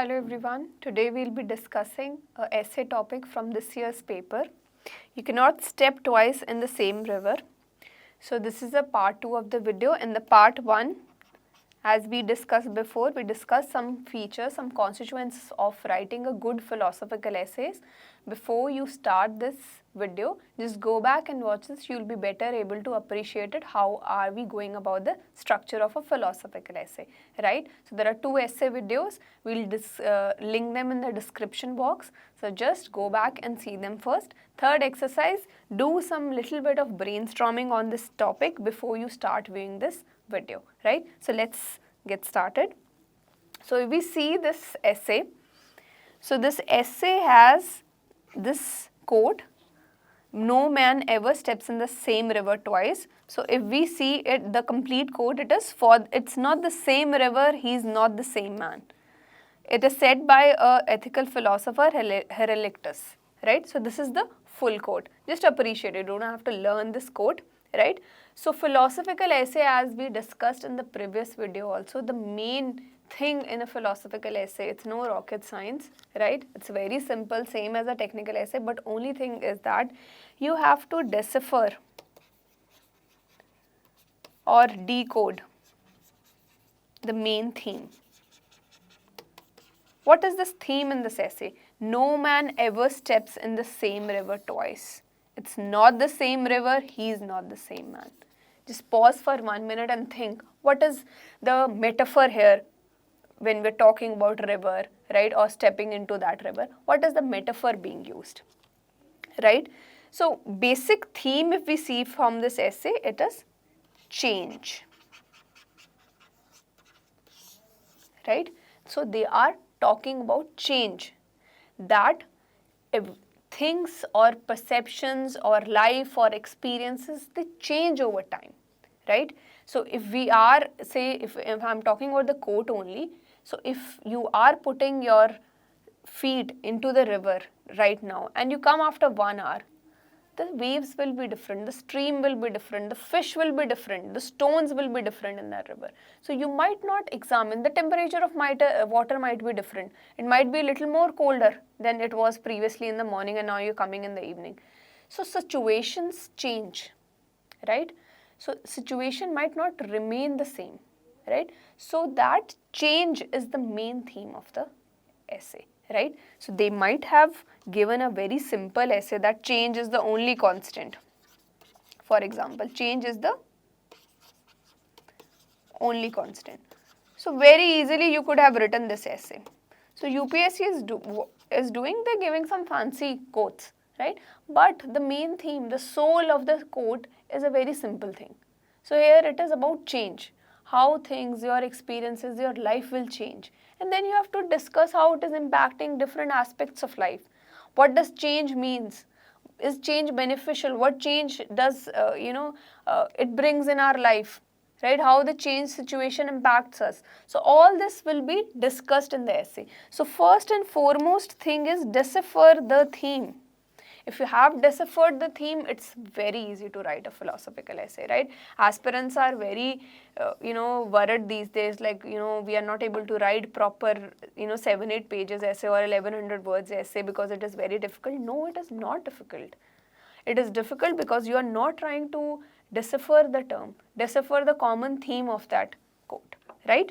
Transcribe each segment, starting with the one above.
Hello everyone. Today we will be discussing an essay topic from this year's paper. You cannot step twice in the same river. So this is a part 2 of the video. In the part 1, as we discussed before, we discussed some features, some constituents of writing a good philosophical essays. Before you start this video, just go back and watch this. You will be better able to appreciate it. How are we going about the structure of a philosophical essay, right? So there are 2 essay videos. We'll link them in the description box. So just go back and see them first. Third exercise, do some little bit of brainstorming on this topic before you start viewing this video, right? So let's get started. So if we see this essay, so this essay has this quote, "No man ever steps in the same river twice." So if we see it, the complete quote, it's not the same river, he's not the same man. It is said by a ethical philosopher, Heraclitus, right? So this is the full quote. Just appreciate it. You don't have to learn this quote, right? So philosophical essay, as we discussed in the previous video also, the main thing in a philosophical essay, it's no rocket science, right? It's very simple, same as a technical essay, but only thing is that you have to decipher or decode the main theme. What is this theme in this essay? No man ever steps in the same river twice. It's not the same river, he is not the same man. Just pause for 1 minute and think, what is the metaphor here when we're talking about river, right, or stepping into that river? What is the metaphor being used, right? So basic theme, if we see from this essay, it is change, right? So they are talking about change, that if things or perceptions or life or experiences, they change over time, right? So if we are, say, if I'm talking about the quote only, so if you are putting your feet into the river right now and you come after 1 hour, the waves will be different, the stream will be different, the fish will be different, the stones will be different in that river. So you might not examine, the temperature of water might be different. It might be a little more colder than it was previously in the morning and now you're coming in the evening. So situations change, right? So situation might not remain the same, right? So that change is the main theme of the essay, right? So they might have given a very simple essay that change is the only constant. For example, change is the only constant. So very easily you could have written this essay. So UPSC is doing, they're giving some fancy quotes, right? But the main theme, the soul of the quote is a very simple thing. So here it is about change, how things, your experiences, your life will change. And then you have to discuss how it is impacting different aspects of life. What does change means? Is change beneficial? What change does, it brings in our life, right? How the change situation impacts us. So all this will be discussed in the essay. So first and foremost thing is decipher the theme. If you have deciphered the theme, it's very easy to write a philosophical essay, right? Aspirants are very, worried these days, like, we are not able to write proper, 7-8 pages essay or 1100 words essay because it is very difficult. No, it is not difficult. It is difficult because you are not trying to decipher the term, decipher the common theme of that quote, right?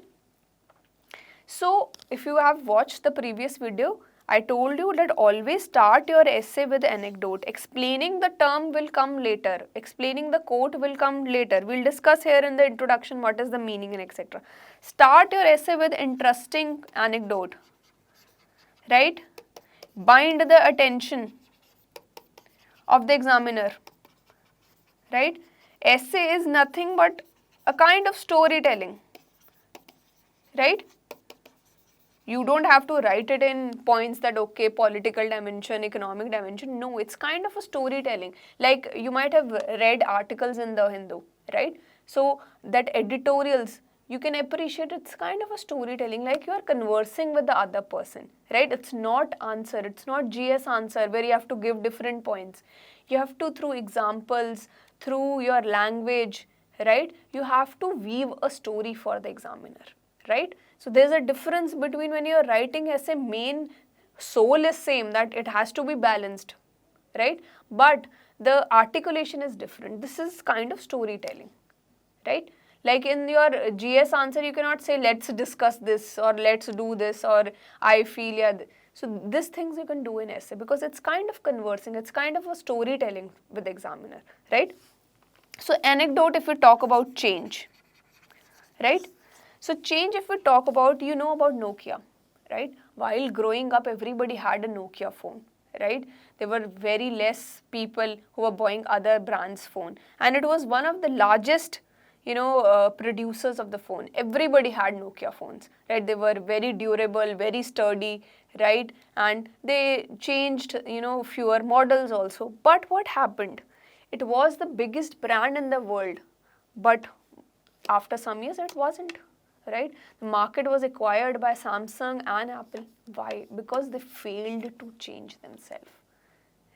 So if you have watched the previous video, I told you that always start your essay with anecdote. Explaining the term will come later. Explaining the quote will come later. We'll discuss here in the introduction what is the meaning and etc. Start your essay with interesting anecdote, right? Bind the attention of the examiner, right? Essay is nothing but a kind of storytelling, right? You don't have to write it in points that, okay, political dimension, economic dimension. No, it's kind of a storytelling. Like you might have read articles in the Hindu, right? So that editorials, you can appreciate it's kind of a storytelling, like you are conversing with the other person, right? It's not answer, it's not GS answer where you have to give different points. You have to, through examples, through your language, right? You have to weave a story for the examiner, right? So there's a difference between when you're writing essay, main soul is same, that it has to be balanced, right? But the articulation is different. This is kind of storytelling, right? Like in your GS answer, you cannot say let's discuss this or let's do this or I feel, yeah. So these things you can do in essay because it's kind of conversing, it's kind of a storytelling with the examiner, right? So anecdote, if we talk about change, right? So change, if we talk about, you know about Nokia, right? While growing up, everybody had a Nokia phone, right? There were very less people who were buying other brands' phone, and it was one of the largest, producers of the phone. Everybody had Nokia phones, right? They were very durable, very sturdy, right? And they changed, fewer models also. But what happened? It was the biggest brand in the world, but after some years it wasn't, right? The market was acquired by Samsung and Apple. Why? Because they failed to change themselves,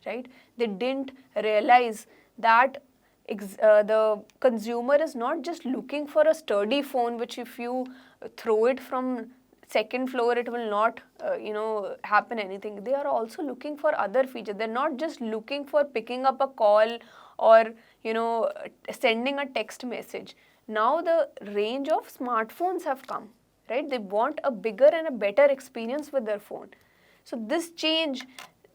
right? They didn't realize that the consumer is not just looking for a sturdy phone which if you throw it from second floor it will not happen anything. They are also looking for other features. They're not just looking for picking up a call or sending a text message. Now the range of smartphones have come, right? They want a bigger and a better experience with their phone. So this change,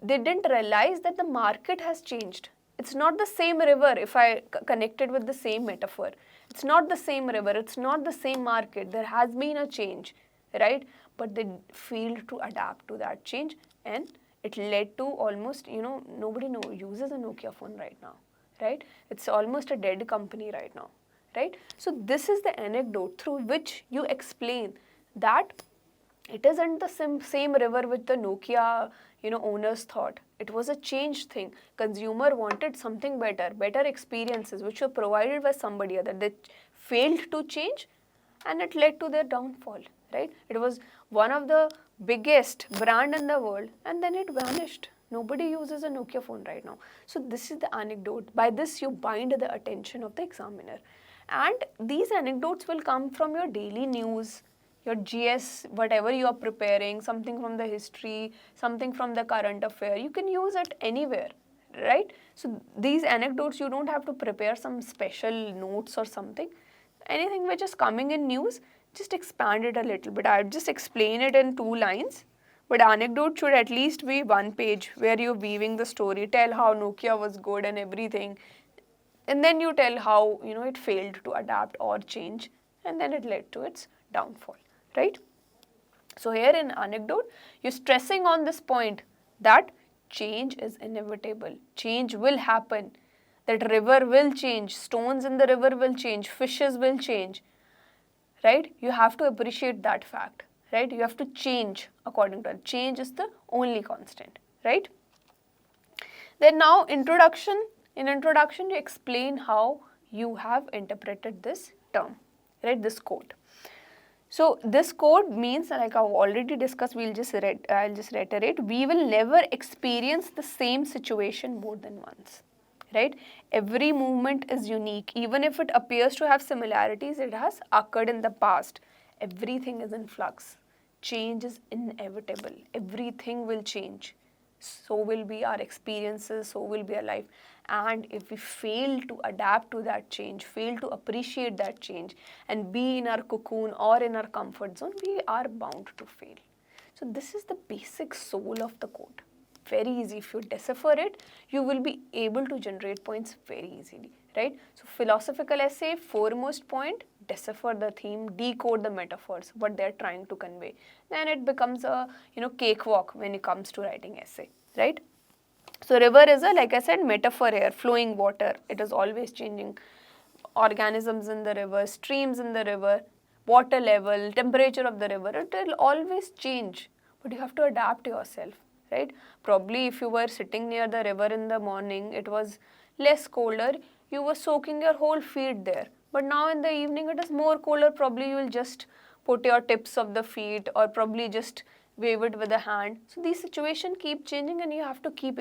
they didn't realize that the market has changed. It's not the same river. If I connected with the same metaphor, it's not the same river, it's not the same market. There has been a change, right? But they failed to adapt to that change, and it led to almost, nobody uses a Nokia phone right now, right? It's almost a dead company right now, right? So this is the anecdote through which you explain that it isn't the same river which the Nokia owners thought. It was a changed thing. Consumer wanted something better experiences which were provided by somebody other. They failed to change, and it led to their downfall, right? It was one of the biggest brand in the world, and then it vanished. Nobody uses a Nokia phone right now. So this is the anecdote. By this you bind the attention of the examiner. And these anecdotes will come from your daily news, your GS, whatever you are preparing, something from the history, something from the current affair. You can use it anywhere, right? So these anecdotes, you don't have to prepare some special notes or something. Anything which is coming in news, just expand it a little bit. I just explain it in 2 lines. But anecdote should at least be 1 page where you're weaving the story, tell how Nokia was good and everything. And then you tell how, it failed to adapt or change, and then it led to its downfall, right? So here in anecdote, you're stressing on this point that change is inevitable. Change will happen. That river will change. Stones in the river will change. Fishes will change, right? You have to appreciate that fact, right? You have to change according to it. Change is the only constant, right? Then now introduction. In introduction, you explain how you have interpreted this term, right? This quote. So this quote means, like I've already discussed, I'll just reiterate, we will never experience the same situation more than once, right? Every movement is unique. Even if it appears to have similarities, it has occurred in the past. Everything is in flux. Change is inevitable. Everything will change. So will be our experiences, so will be our life. And if we fail to adapt to that change, fail to appreciate that change and be in our cocoon or in our comfort zone, we are bound to fail. So this is the basic soul of the quote. Very easy. If you decipher it, you will be able to generate points very easily, right? So philosophical essay, foremost point, decipher the theme, decode the metaphors, what they're trying to convey. Then it becomes a, cakewalk when it comes to writing essay, right? So river is a, like I said, metaphor here, flowing water. It is always changing. Organisms in the river, streams in the river, water level, temperature of the river, it will always change. But you have to adapt yourself, right? Probably if you were sitting near the river in the morning, it was less colder, you were soaking your whole feet there. But now in the evening, it is more colder, probably you will just put your tips of the feet or probably just wave it with a hand. So these situations keep changing and you have to keep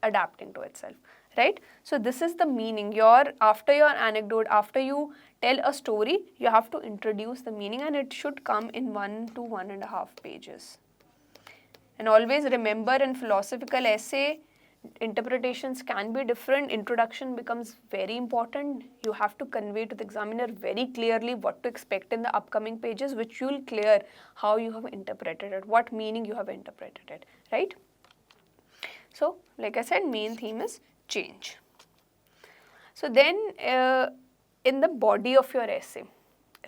adapting to itself, right? So this is the meaning. After your anecdote, after you tell a story, you have to introduce the meaning, and it should come in 1 to 1.5 pages. And always remember, in philosophical essay, interpretations can be different. Introduction becomes very important. You have to convey to the examiner very clearly what to expect in the upcoming pages, which you will clear how you have interpreted it, what meaning you have interpreted it, right? So, like I said, main theme is change. So then, in the body of your essay,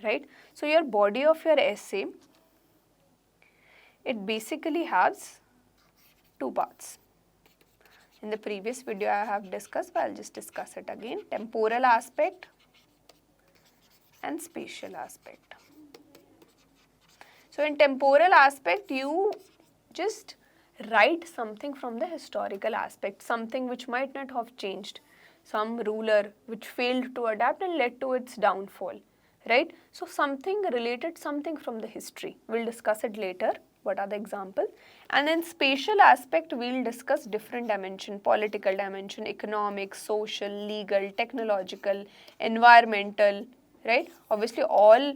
right? So your body of your essay, it basically has two parts. In the previous video I have discussed, but I'll just discuss it again. Temporal aspect and spatial aspect. So in temporal aspect, you just write something from the historical aspect, something which might not have changed, some ruler which failed to adapt and led to its downfall, right? So something related, something from the history. We'll discuss it later. What are the examples? And in spatial aspect, we'll discuss different dimension, political dimension, economic, social, legal, technological, environmental, right? Obviously, all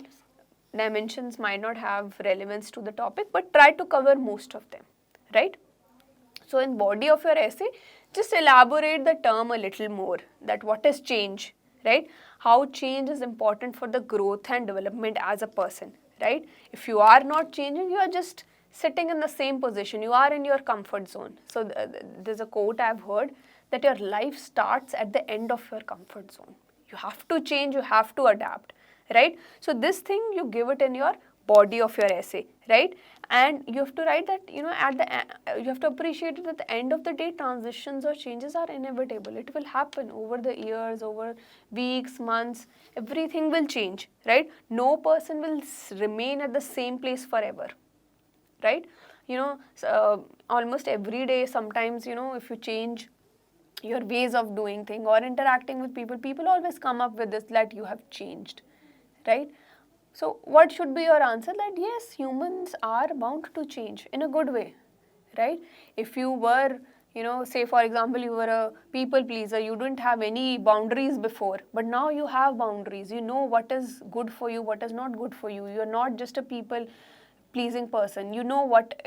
dimensions might not have relevance to the topic, but try to cover most of them, right? So in body of your essay, just elaborate the term a little more, that what is change, right? How change is important for the growth and development as a person, right? If you are not changing, you are just sitting in the same position, you are in your comfort zone. So there's a quote I've heard, that your life starts at the end of your comfort zone. You have to change, you have to adapt, right? So this thing, you give it in your body of your essay, right? And you have to write that, you have to appreciate it at the end of the day, transitions or changes are inevitable. It will happen over the years, over weeks, months, everything will change, right? No person will remain at the same place forever, right? Almost every day, sometimes, if you change your ways of doing things or interacting with people, people always come up with this, that you have changed, right? So what should be your answer? That yes, humans are bound to change in a good way, right? If you were, say for example, you were a people pleaser, you didn't have any boundaries before, but now you have boundaries. You know what is good for you, what is not good for you. You are not just a people pleasing person. You know what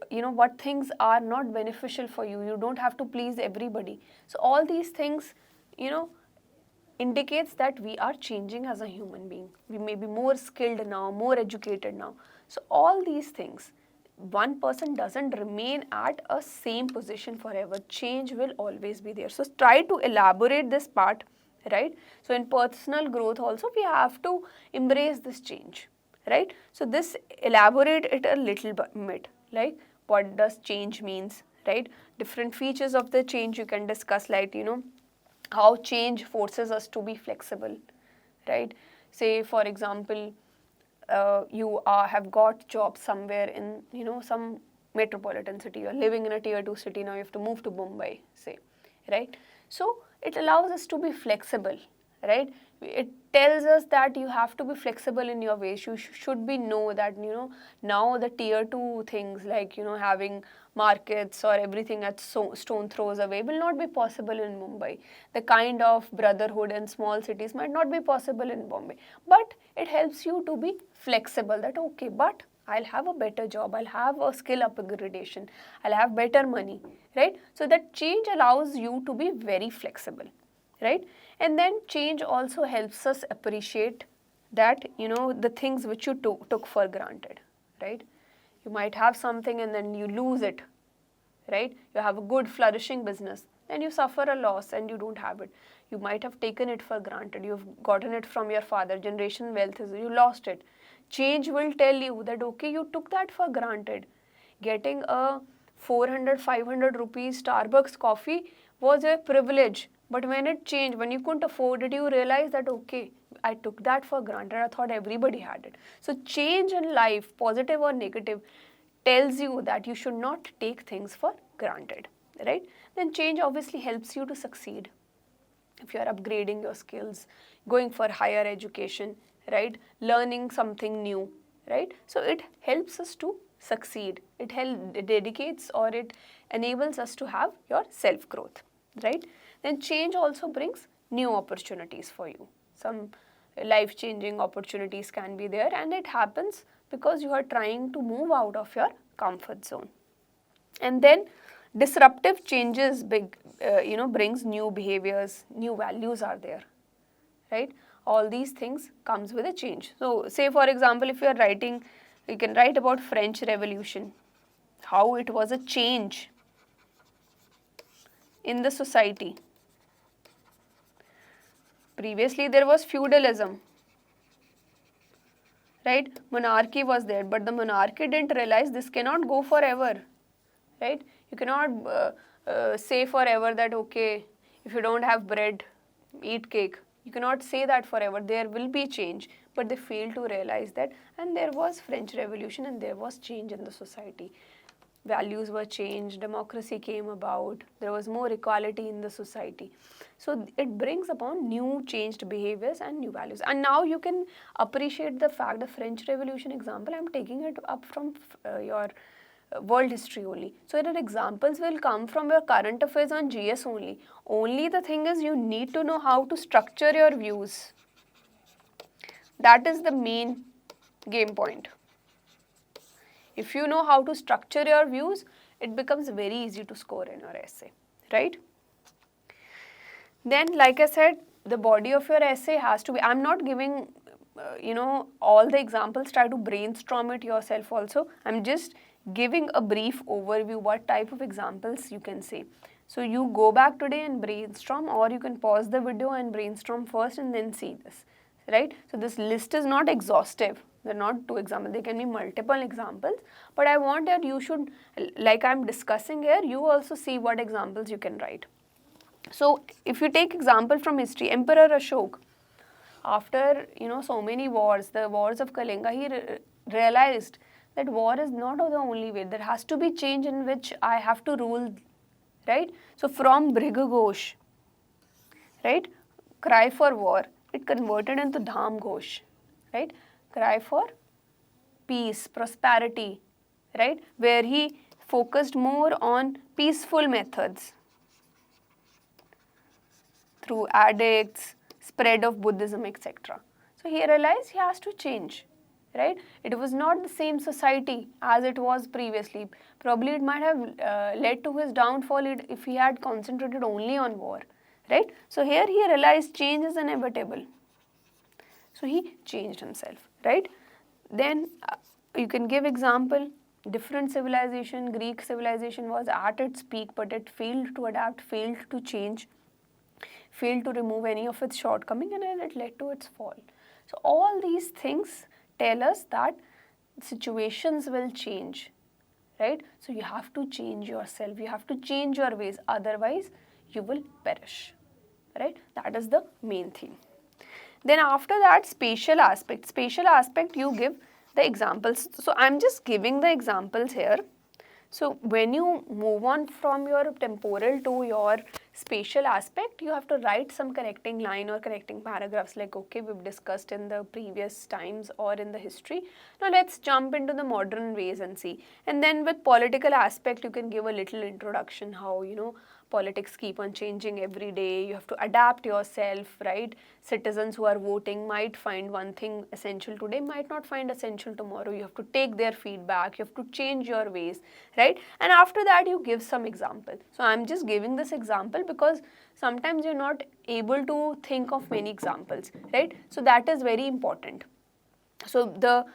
what things are not beneficial for you. You don't have to please everybody. So all these things, indicates that we are changing as a human being. We may be more skilled now, more educated now. So all these things, one person doesn't remain at a same position forever. Change will always be there. So try to elaborate this part, right? So in personal growth also, we have to embrace this change, right? So this, elaborate it a little bit, like what does change means, right? Different features of the change you can discuss, like, how change forces us to be flexible, right? Say for example, you have got job somewhere in, some metropolitan city. You're living in a tier 2 city, now you have to move to Mumbai, say, right? So it allows us to be flexible, right? It tells us that you have to be flexible in your ways. You should be know that, now the tier 2 things, like, having markets or everything at stone throws away will not be possible in Mumbai. The kind of brotherhood in small cities might not be possible in Bombay. But it helps you to be flexible, that okay, but I'll have a better job, I'll have a skill upgradation, I'll have better money, right? So that change allows you to be very flexible, right? And then change also helps us appreciate that, the things which you took for granted, right? You might have something and then you lose it, right? You have a good flourishing business, then you suffer a loss and you don't have it. You might have taken it for granted, you've gotten it from your father, generation wealth, you lost it. Change will tell you that okay, you took that for granted. Getting a 400, 500 rupees Starbucks coffee was a privilege. But when it changed, when you couldn't afford it, you realize that okay, I took that for granted. I thought everybody had it. So change in life, positive or negative, tells you that you should not take things for granted, right? Then change obviously helps you to succeed. If you are upgrading your skills, going for higher education, right? Learning something new, right? So it helps us to succeed. It dedicates, or it enables us to have your self-growth, right? Then change also brings new opportunities for you. some life-changing opportunities can be there, and it happens because you are trying to move out of your comfort zone. And then disruptive changes brings new behaviors, new values are there, right? All these things comes with a change. So say for example, if you are writing, you can write about French Revolution, how it was a change in the society. Previously there was feudalism, right? Monarchy was there, but the monarchy didn't realize this cannot go forever, right? You cannot say forever that, okay, if you don't have bread, eat cake. You cannot say that forever. There will be change, but they fail to realize that, and there was French Revolution and there was change in the society. Values were changed, democracy came about, there was more equality in the society. So it brings upon new changed behaviors and new values. And now you can appreciate the fact, the French Revolution example, I'm taking it up from your world history only. So your examples will come from your current affairs on GS only. Only the thing is you need to know how to structure your views. That is the main game point. If you know how to structure your views, it becomes very easy to score in your essay, right? Then, like I said, the body of your essay has to be, I'm not giving, all the examples, try to brainstorm it yourself also. I'm just giving a brief overview, what type of examples you can say. So you go back today and brainstorm, or you can pause the video and brainstorm first and then see this, right? So this list is not exhaustive. There are not 2 examples, there can be multiple examples, but I want that you should, like I'm discussing here, you also see what examples you can write. So if you take example from history, Emperor Ashok, after so many wars, the wars of Kalinga, he realized that war is not the only way. There has to be change in which I have to rule, right? So from Brigaghosh, right, cry for war, it converted into Dham Ghosh, right? Cry for peace, prosperity, right? Where he focused more on peaceful methods through edicts, spread of Buddhism, etc. So he realized he has to change, right? It was not the same society as it was previously. Probably it might have led to his downfall if he had concentrated only on war, right? So here he realized change is inevitable. So he changed himself, right? Then you can give example, different civilization, Greek civilization was at its peak, but it failed to adapt, failed to change, failed to remove any of its shortcoming, and it led to its fall. So all these things tell us that situations will change, right? So you have to change yourself, you have to change your ways, otherwise you will perish, right? That is the main theme. Then after that, spatial aspect. Spatial aspect, you give the examples. So I'm just giving the examples here. So when you move on from your temporal to your spatial aspect, you have to write some connecting line or connecting paragraphs like, okay, we've discussed in the previous times or in the history. Now let's jump into the modern ways and see. And then with political aspect, you can give a little introduction how, politics keep on changing every day. You have to adapt yourself, right? Citizens who are voting might find one thing essential today, might not find essential tomorrow. You have to take their feedback. You have to change your ways, right? And after that, you give some example. So I'm just giving this example because sometimes you're not able to think of many examples, right? So that is very important. So the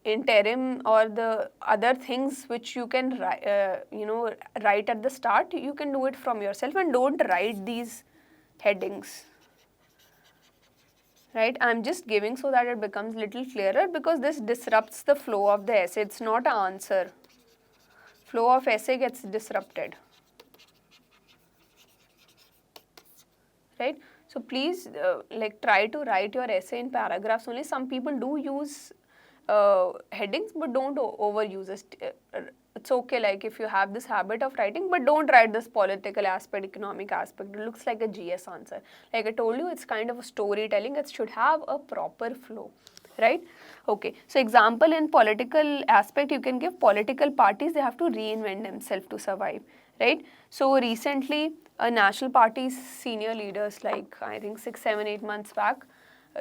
interim or the other things which you can write at the start, you can do it from yourself and don't write these headings, right? I'm just giving so that it becomes little clearer because this disrupts the flow of the essay. It's not an answer. Flow of essay gets disrupted, right? So please try to write your essay in paragraphs only. Some people do use headings, but don't overuse it. It's okay, like if you have this habit of writing, but don't write this political aspect, economic aspect. It looks like a GS answer. Like I told you, it's kind of a storytelling. It should have a proper flow, right? Okay, so example in political aspect, you can give political parties, they have to reinvent themselves to survive, right? So recently, national party's senior leaders, like I think 6, 7, 8 months back,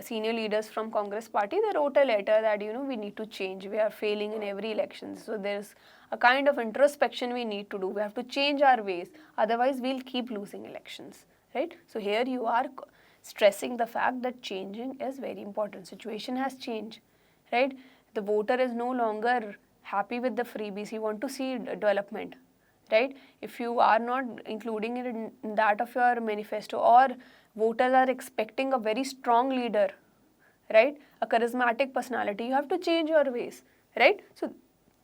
senior leaders from Congress party, they wrote a letter that, we need to change. We are failing in every election. So there's a kind of introspection we need to do. We have to change our ways. Otherwise, we'll keep losing elections, right? So here you are stressing the fact that changing is very important. Situation has changed, right? The voter is no longer happy with the freebies. He wants to see development, right? If you are not including it in that of your manifesto, or voters are expecting a very strong leader, right? A charismatic personality, you have to change your ways, right? So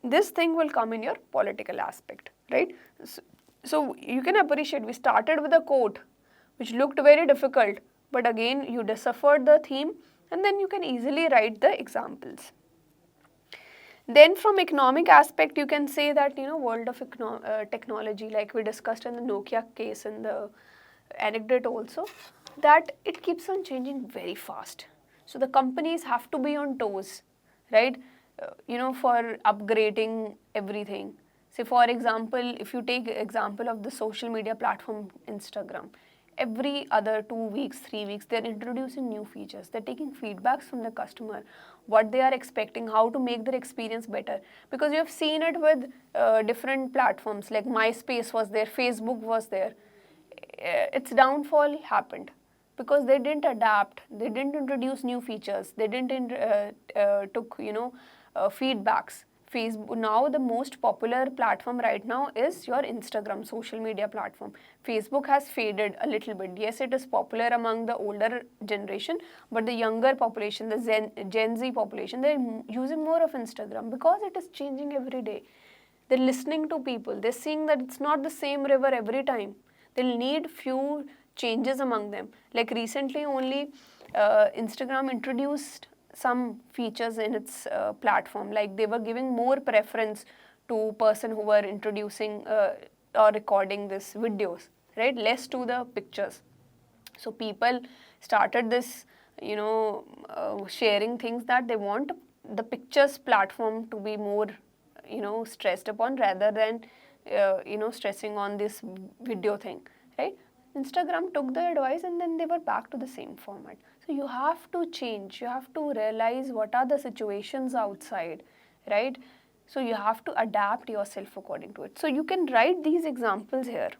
this thing will come in your political aspect, right? So you can appreciate, we started with a quote which looked very difficult, but again you deciphered the theme, and then you can easily write the examples. Then from economic aspect, you can say that, world of technology, like we discussed in the Nokia case in the anecdote also, that it keeps on changing very fast. So the companies have to be on toes, right? For upgrading everything. Say for example, if you take example of the social media platform Instagram, every other 2 weeks, 3 weeks, they're introducing new features. They're taking feedbacks from the customer, what they are expecting, how to make their experience better. Because you have seen it with different platforms, like MySpace was there, Facebook was there. Its downfall happened because they didn't adapt, they didn't introduce new features, they didn't took feedbacks. Facebook, now the most popular platform right now is your Instagram, social media platform. Facebook has faded a little bit. Yes, it is popular among the older generation, but the younger population, the Gen Z population, they're using more of Instagram because it is changing every day. They're listening to people. They're seeing that it's not the same river every time. They'll need few changes among them. Like recently only Instagram introduced some features in its platform, like they were giving more preference to person who were introducing or recording this videos, right? Less to the pictures. So people started this, sharing things that they want the pictures platform to be more, stressed upon rather than, stressing on this video thing, right? Instagram took the advice and then they were back to the same format. So you have to change, you have to realize what are the situations outside, right? So you have to adapt yourself according to it. So you can write these examples here,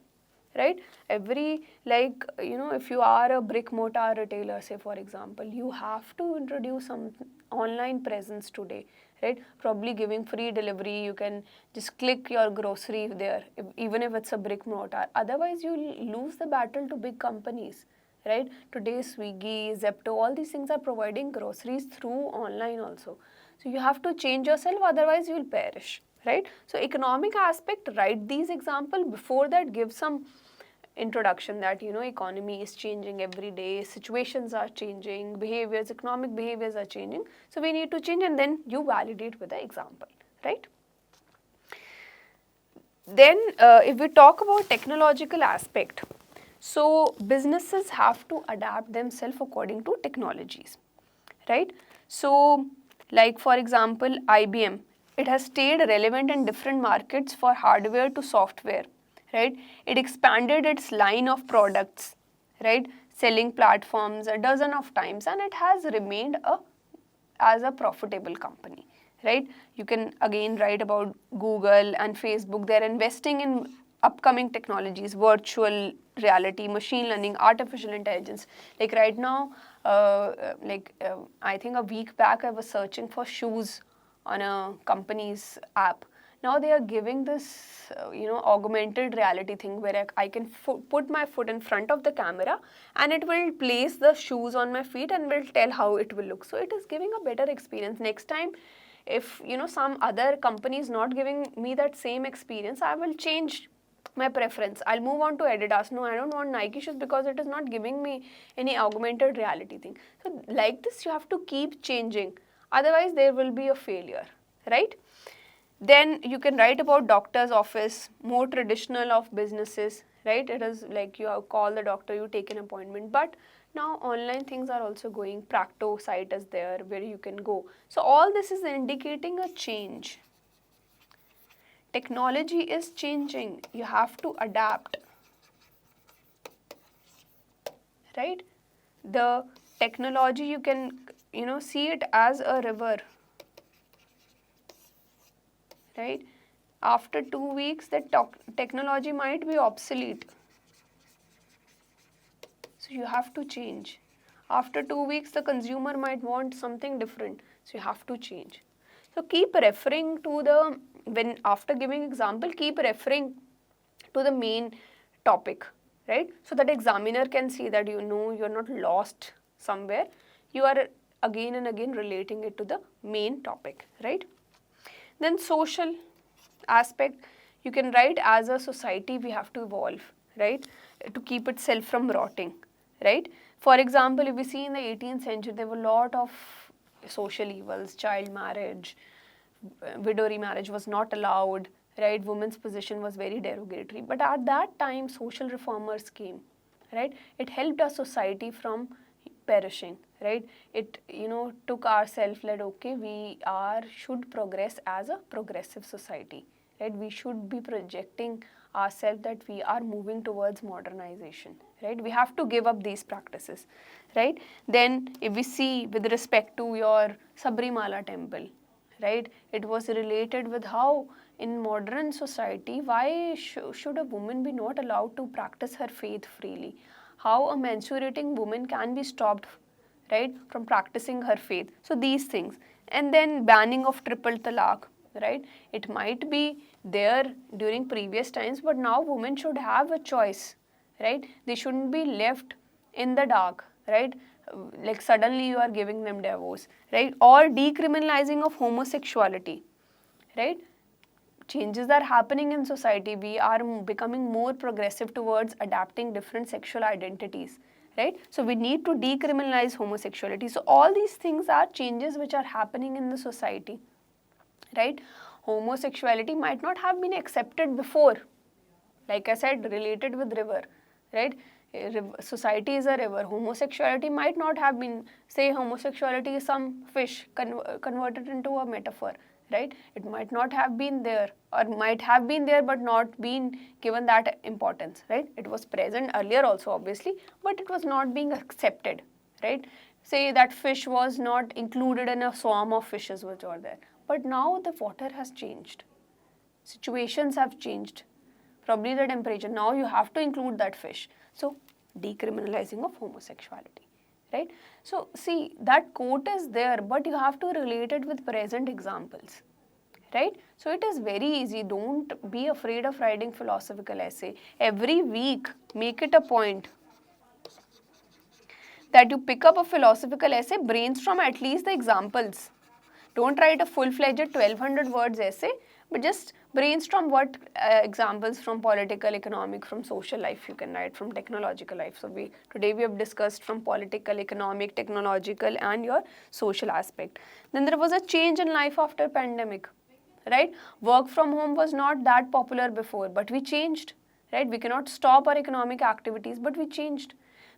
right? If you are a brick mortar retailer, say for example, you have to introduce some online presence today, right? Probably giving free delivery, you can just click your grocery there, even if it's a brick mortar. Otherwise, you lose the battle to big companies, right? Today, Swiggy, Zepto, all these things are providing groceries through online also. So you have to change yourself, otherwise you will perish, right? So economic aspect, write these examples. Before that, give some introduction that, economy is changing every day, situations are changing, behaviors, economic behaviors are changing. So we need to change, and then you validate with the example, right? Then if we talk about technological aspect, so businesses have to adapt themselves according to technologies, right? So like for example, IBM, it has stayed relevant in different markets for hardware to software, right? It expanded its line of products, right? Selling platforms a dozen of times, and it has remained as a profitable company, right? You can again write about Google and Facebook. They're investing in upcoming technologies, virtual reality, machine learning, artificial intelligence. Like right now, I think a week back, I was searching for shoes on a company's app. Now they are giving this, augmented reality thing where I can put my foot in front of the camera and it will place the shoes on my feet and will tell how it will look. So it is giving a better experience. Next time, if, some other company is not giving me that same experience, I will change my preference. I'll move on to Adidas. No, I don't want Nike shoes because it is not giving me any augmented reality thing. So like this, you have to keep changing. Otherwise, there will be a failure, right? Then you can write about doctor's office, more traditional of businesses, right? It is like you have call the doctor, you take an appointment. But now online things are also going. Practo site is there where you can go. So all this is indicating a change. Technology is changing. You have to adapt, right? The technology, you can, see it as a river, right? After 2 weeks, the technology might be obsolete. So you have to change. After 2 weeks, the consumer might want something different. So you have to change. So keep referring to after giving example, keep referring to the main topic, right? So that examiner can see that you're not lost somewhere. You are again and again relating it to the main topic, right? Then social aspect, you can write as a society we have to evolve, right? To keep itself from rotting, right? For example, if we see in the 18th century, there were a lot of social evils, child marriage, widow remarriage was not allowed, right? Women's position was very derogatory. But at that time, social reformers came, right? It helped our society from perishing, right? It, took ourselves that, okay, should progress as a progressive society, right? We should be projecting ourselves that we are moving towards modernization, right? We have to give up these practices, right? Then if we see with respect to your Sabrimala temple, right? It was related with how in modern society, why should a woman be not allowed to practice her faith freely? How a menstruating woman can be stopped, right, from practicing her faith? So these things. And then banning of triple talaq, right? It might be there during previous times, but now women should have a choice, right? They shouldn't be left in the dark, right? Like suddenly you are giving them divorce, right? Or decriminalizing of homosexuality, right? Changes are happening in society. We are becoming more progressive towards adapting different sexual identities, right? So we need to decriminalize homosexuality. So all these things are changes which are happening in the society, right? Homosexuality might not have been accepted before, like I said, related with river, right? Society is a river. Homosexuality might not have been, say homosexuality is some fish converted into a metaphor, right? It might not have been there, or might have been there but not been given that importance, right? It was present earlier also obviously, but it was not being accepted, right? Say that fish was not included in a swarm of fishes which are there. But now the water has changed. Situations have changed. Probably the temperature. Now you have to include that fish. So, decriminalizing of homosexuality, right? So, see, that quote is there, but you have to relate it with present examples, right? So, it is very easy. Don't be afraid of writing philosophical essay. Every week, make it a point that you pick up a philosophical essay, brainstorm at least the examples. Don't write a full-fledged 1200 words essay, but just brainstorm what examples from political, economic, from social life you can write, from technological life. So today we have discussed from political, economic, technological and your social aspect. Then there was a change in life after pandemic, right? Work from home was not that popular before, but we changed, right? We cannot stop our economic activities, but we changed.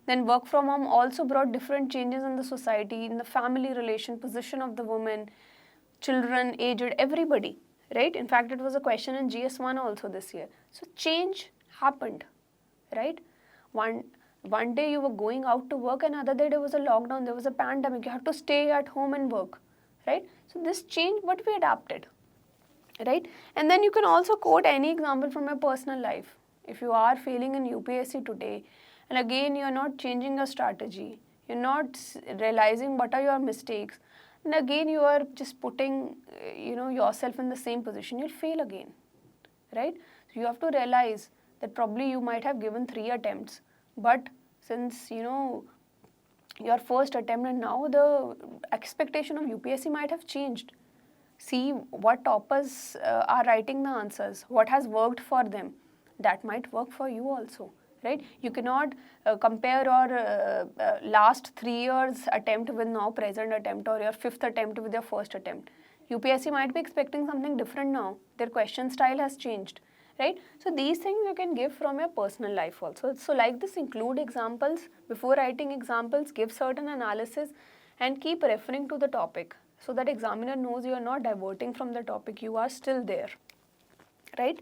Then work from home also brought different changes in the society, in the family relation, position of the woman, children, aged, everybody, right? In fact, it was a question in GS1 also this year. So change happened, right? One day you were going out to work, another day there was a lockdown, there was a pandemic, you have to stay at home and work, right? So this changed, but we adapted, right? And then you can also quote any example from your personal life. If you are failing in UPSC today, and again you are not changing your strategy, you're not realizing what are your mistakes, and again you are just putting yourself in the same position, you'll fail again, right? So you have to realize that probably you might have given 3 attempts, but since your first attempt, and now the expectation of UPSC might have changed. See what toppers are writing the answers, what has worked for them, that might work for you also, right? You cannot compare your last 3 years attempt with now present attempt, or your 5th attempt with your first attempt. UPSC might be expecting something different now. Their question style has changed, right? So these things you can give from your personal life also. So like this, include examples. Before writing examples, give certain analysis and keep referring to the topic, so that examiner knows you are not diverting from the topic, you are still there, right?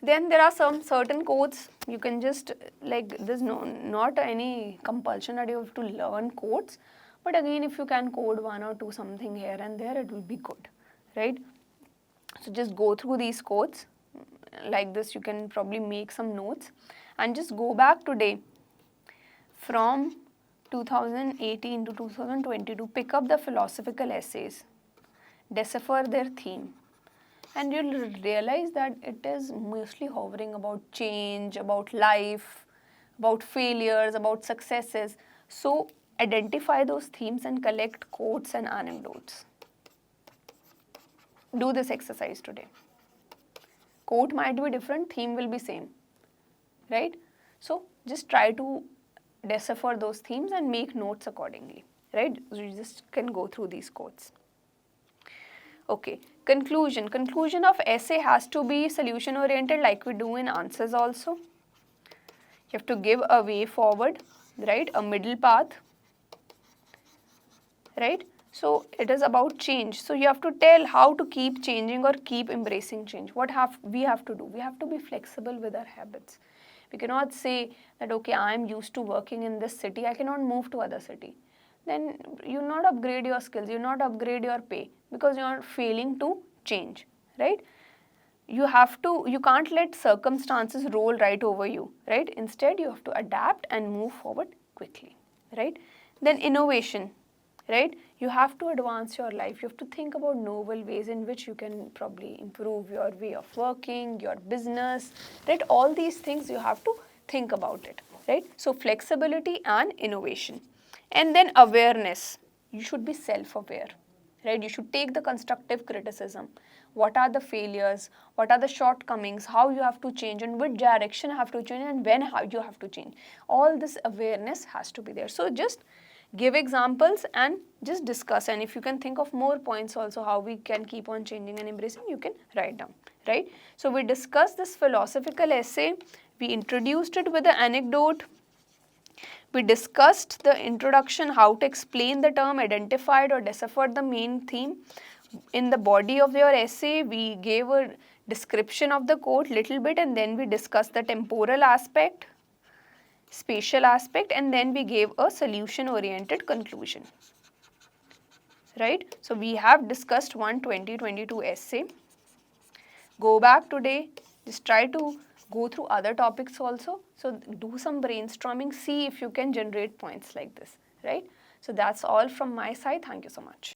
Then there are some certain codes you can just, like, there's not any compulsion that you have to learn codes, but again if you can code one or two something here and there, it will be good, right? So just go through these codes like this. You can probably make some notes and just go back today from 2018 to 2022, pick up the philosophical essays, decipher their theme, and you'll realize that it is mostly hovering about change, about life, about failures, about successes. So identify those themes and collect quotes and anecdotes. Do this exercise today. Quote might be different, theme will be same, right? So just try to decipher those themes and make notes accordingly, right? So you just can go through these quotes. Okay, conclusion. Conclusion of essay has to be solution oriented, like we do in answers also. You have to give a way forward, right? A middle path, right? So it is about change. So you have to tell how to keep changing or keep embracing change. What we have to do? We have to be flexible with our habits. We cannot say that, okay, I am used to working in this city, I cannot move to other city. Then you not upgrade your skills, you not upgrade your pay, because you are failing to change, right? You can't let circumstances roll right over you, right? Instead, you have to adapt and move forward quickly, right? Then innovation, right? You have to advance your life. You have to think about novel ways in which you can probably improve your way of working, your business, right? All these things you have to think about it, right? So flexibility and innovation. And then awareness. You should be self-aware, right? You should take the constructive criticism. What are the failures? What are the shortcomings? How you have to change, and which direction you have to change, and when you have to change. All this awareness has to be there. So just give examples and just discuss, and if you can think of more points also how we can keep on changing and embracing, you can write down, right? So we discussed this philosophical essay, we introduced it with the anecdote, we discussed the introduction, how to explain the term, identified or deciphered the main theme. In the body of your essay, we gave a description of the quote little bit, and then we discussed the temporal aspect, spatial aspect, and then we gave a solution oriented conclusion, right? So we have discussed one 2022 essay. Go back today, just try to go through other topics also. So do some brainstorming, see if you can generate points like this, right? So that's all from my side. Thank you so much.